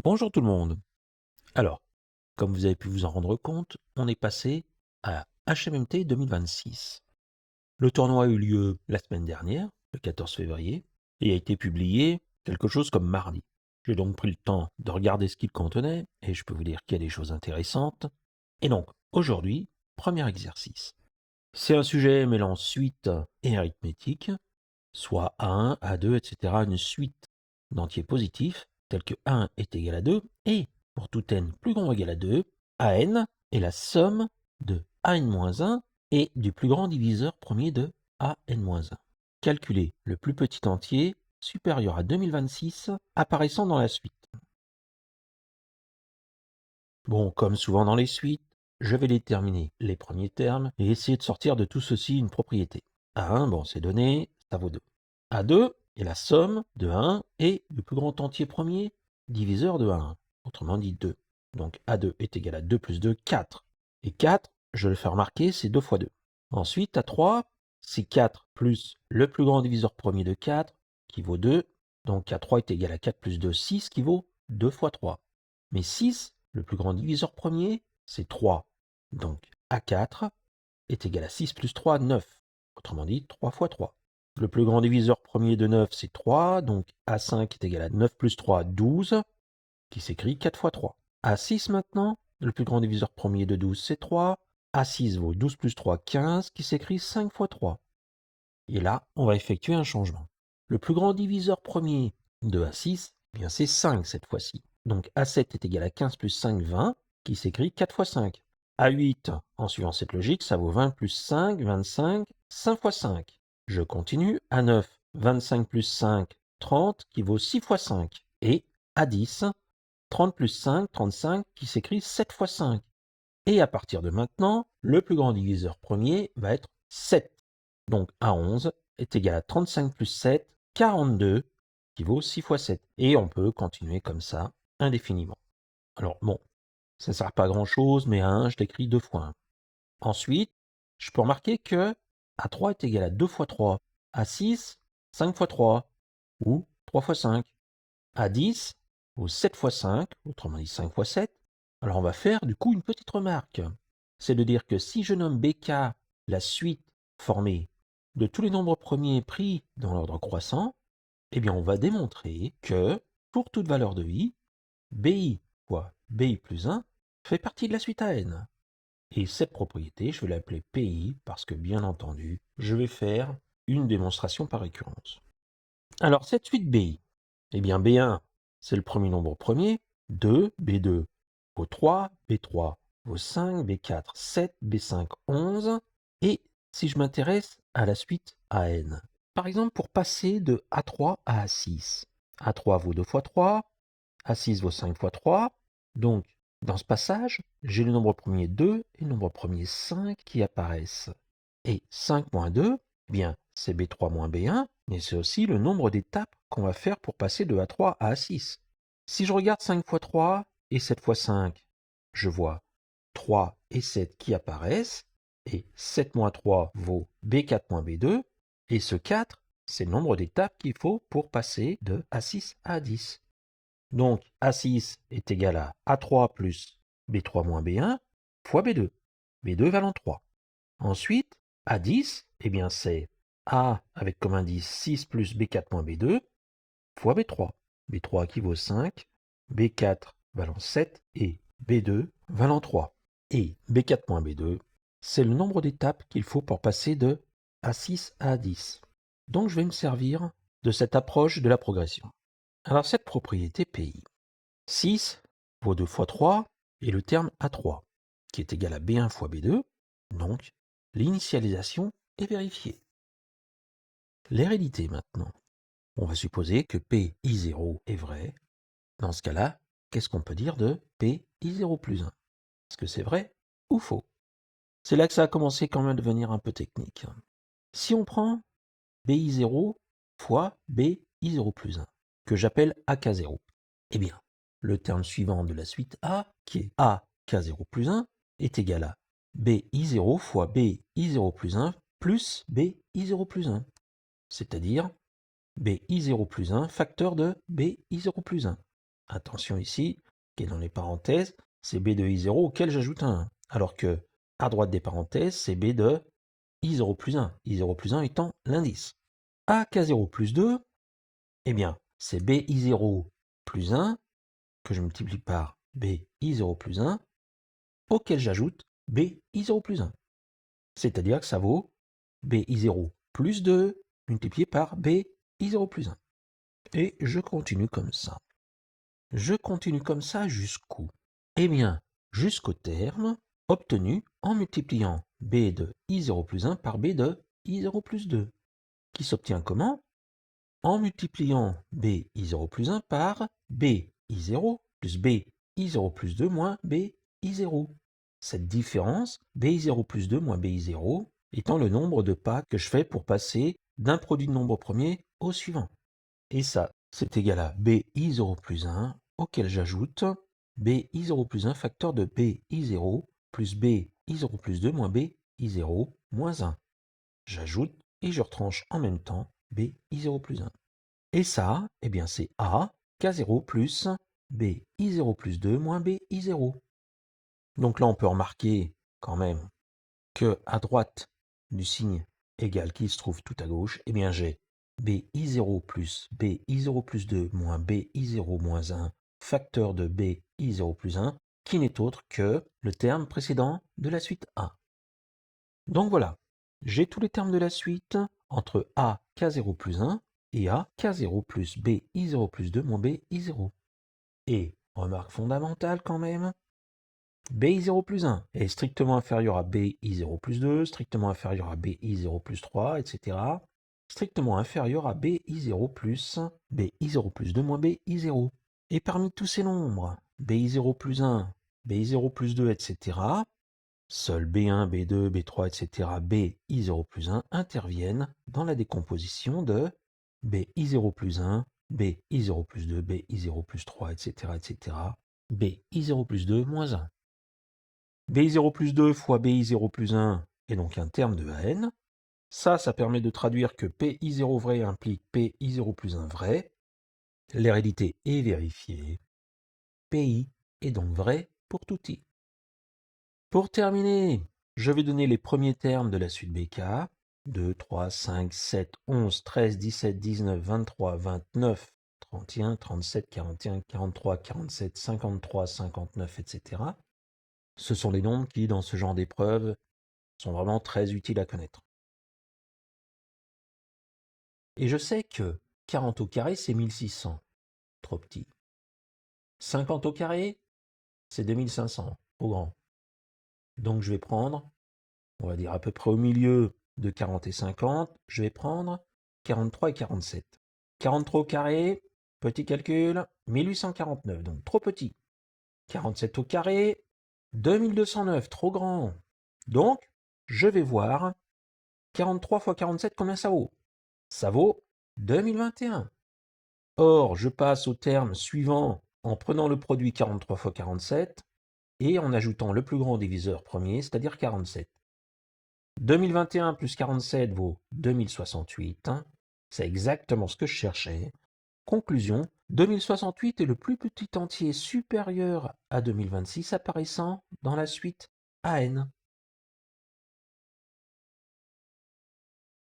Bonjour tout le monde. Alors, comme vous avez pu vous en rendre compte, on est passé à HMMT 2026. Le tournoi a eu lieu la semaine dernière, le 14 février, et a été publié quelque chose comme mardi. J'ai donc pris le temps de regarder ce qu'il contenait, et je peux vous dire qu'il y a des choses intéressantes. Et donc, aujourd'hui, premier exercice. C'est un sujet mêlant suite et arithmétique, soit A1, A2, etc., une suite d'entiers positifs, tels que 1 est égal à 2, et pour tout n plus grand ou égal à 2, AN est la somme de AN-1 et du plus grand diviseur premier de AN-1. Calculez le plus petit entier supérieur à 2026 apparaissant dans la suite. Bon, comme souvent dans les suites, je vais déterminer les premiers termes et essayer de sortir de tout ceci une propriété. A1, bon, c'est donné, ça vaut 2. A2 est la somme de 1 et du plus grand entier premier, diviseur de 1, autrement dit 2. Donc A2 est égal à 2 plus 2, 4. Et 4, je le fais remarquer, c'est 2 fois 2. Ensuite, A3, c'est 4 plus le plus grand diviseur premier de 4, qui vaut 2. Donc A3 est égal à 4 plus 2, 6, qui vaut 2 fois 3. Mais 6, le plus grand diviseur premier, c'est 3. Donc A4 est égal à 6 plus 3, 9. Autrement dit, 3 fois 3. Le plus grand diviseur premier de 9, c'est 3. Donc A5 est égal à 9 plus 3, 12, qui s'écrit 4 fois 3. A6 maintenant, le plus grand diviseur premier de 12, c'est 3. A6 vaut 12 plus 3, 15, qui s'écrit 5 fois 3. Et là, on va effectuer un changement. Le plus grand diviseur premier de A6, eh bien c'est 5 cette fois-ci. Donc A7 est égal à 15 plus 5, 20, qui s'écrit 4 fois 5. A8, en suivant cette logique, ça vaut 20 plus 5, 25, 5 fois 5. Je continue. A9, 25 plus 5, 30, qui vaut 6 fois 5. Et A10, 30 plus 5, 35, qui s'écrit 7 fois 5. Et à partir de maintenant, le plus grand diviseur premier va être 7. Donc A11 est égal à 35 plus 7, 42, qui vaut 6 fois 7. Et on peut continuer comme ça indéfiniment. Alors bon, ça ne sert pas à grand chose, mais A1, je l'écris 2 fois 1. Ensuite, je peux remarquer que A3 est égal à 2 fois 3, A6, 5 fois 3, ou 3 fois 5. A10, ou 7 fois 5, autrement dit 5 fois 7. Alors on va faire du coup une petite remarque. C'est de dire que si je nomme BK la suite formée de tous les nombres premiers pris dans l'ordre croissant, eh bien on va démontrer que pour toute valeur de i, bi fois bi plus 1 fait partie de la suite AN. Et cette propriété, je vais l'appeler PI parce que bien entendu, je vais faire une démonstration par récurrence. Alors cette suite BI, eh bien B1, c'est le premier nombre premier, 2, B2 vaut 3, B3 vaut 5, B4, 7, B5, 11, et si je m'intéresse à la suite AN, par exemple pour passer de A3 à A6, A3 vaut 2 fois 3, A6 vaut 5 fois 3, donc dans ce passage, j'ai le nombre premier 2 et le nombre premier 5 qui apparaissent. Et 5 moins 2, eh bien, c'est B3 moins B1, mais c'est aussi le nombre d'étapes qu'on va faire pour passer de A3 à A6. Si je regarde 5 fois 3 et 7 fois 5, je vois 3 et 7 qui apparaissent, et 7 moins 3 vaut B4 moins B2, et ce 4, c'est le nombre d'étapes qu'il faut pour passer de A6 à A10. Donc A6 est égal à A3 plus B3 moins B1 fois B2. B2 valant 3. Ensuite, A10, eh bien c'est A avec comme indice 6 plus B4 moins B2 fois B3. B3 qui vaut 5, B4 valant 7 et B2 valant 3. Et B4 moins B2, c'est le nombre d'étapes qu'il faut pour passer de A6 à A10. Donc je vais me servir de cette approche de la progression. Alors cette propriété PI, 6 vaut 2 fois 3 et le terme A3, qui est égal à B1 fois B2, donc l'initialisation est vérifiée. L'hérédité maintenant. On va supposer que PI0 est vrai. Dans ce cas-là, qu'est-ce qu'on peut dire de PI0 plus 1? Est-ce que c'est vrai ou faux? C'est là que ça a commencé quand même à devenir un peu technique. Si on prend BI0 fois BI0 plus 1, que j'appelle AK0, eh bien, le terme suivant de la suite A, qui est AK0 plus 1, est égal à BI0 fois BI0 plus 1 plus BI0 plus 1, c'est-à-dire BI0 plus 1 facteur de BI0 plus 1. attention ici, qui est dans les parenthèses, c'est b de i0 auquel j'ajoute un 1. Alors que à droite des parenthèses, c'est b de i0 plus 1. i0 plus 1 étant l'indice. A k0 plus 2, eh bien, c'est b i0 plus 1 que je multiplie par b i0 plus 1 auquel j'ajoute b i0 plus 1. C'est-à-dire que ça vaut b i0 plus 2 multiplié par b i0 plus 1. Et je continue comme ça. Je continue comme ça jusqu'où? Eh bien, jusqu'au terme obtenu en multipliant b de i0 plus 1 par b de i0 plus 2, qui s'obtient comment? En multipliant b i0 plus 1 par b i0 plus b i0 plus 2 moins b i0. Cette différence, b i0 plus 2 moins b i0, étant le nombre de pas que je fais pour passer d'un produit de nombre premier au suivant. Et ça, c'est égal à b i0 plus 1, auquel j'ajoute b i0 plus 1 facteur de b i0 plus b i0 plus 2 moins b i0 moins 1. J'ajoute et je retranche en même temps b i0 plus 1. Et ça, eh bien c'est a k0 plus b i0 plus 2 moins b i0. Donc là, on peut remarquer quand même que à droite du signe égal qui se trouve tout à gauche, eh bien j'ai b i0 plus b i0 plus 2 moins b i0 moins 1 facteur de b i0 plus 1 qui n'est autre que le terme précédent de la suite A. Donc voilà, j'ai tous les termes de la suite entre a k0 plus 1 et a k0 plus b i0 plus 2 moins b i0. Et, remarque fondamentale quand même, b i0 plus 1 est strictement inférieur à b i0 plus 2, strictement inférieur à b i0 plus 3, etc. Strictement inférieur à b i0 plus b i0 plus 2 moins b i0. Et parmi tous ces nombres, b i0 plus 1, b i0 plus 2, etc., seuls b1, b2, b3, etc., b i0 plus 1 interviennent dans la décomposition de b i0 plus 1, b i0 plus 2, b i0 plus 3, etc., etc., b i0 plus 2 moins 1. bi0 plus 2 fois bi0 plus 1 est donc un terme de AN. Ça permet de traduire que pi0 vrai implique pi0 plus 1 vrai. L'hérédité est vérifiée. Pi est donc vrai pour tout i. Pour terminer, je vais donner les premiers termes de la suite BK. 2, 3, 5, 7, 11, 13, 17, 19, 23, 29, 31, 37, 41, 43, 47, 53, 59, etc. Ce sont des nombres qui, dans ce genre d'épreuve, sont vraiment très utiles à connaître. Et je sais que 40 au carré, c'est 1600, trop petit. 50 au carré, c'est 2500, trop grand. Donc je vais prendre, on va dire à peu près au milieu de 40 et 50, je vais prendre 43 et 47. 43 au carré, petit calcul, 1849, donc trop petit. 47 au carré, 2209, trop grand. Donc, je vais voir 43 fois 47, combien ça vaut? Ça vaut 2021. Or, je passe au terme suivant en prenant le produit 43 fois 47 et en ajoutant le plus grand diviseur premier, c'est-à-dire 47. 2021 plus 47 vaut 2068. C'est exactement ce que je cherchais. Conclusion, 2068 est le plus petit entier supérieur à 2026 apparaissant dans la suite AN.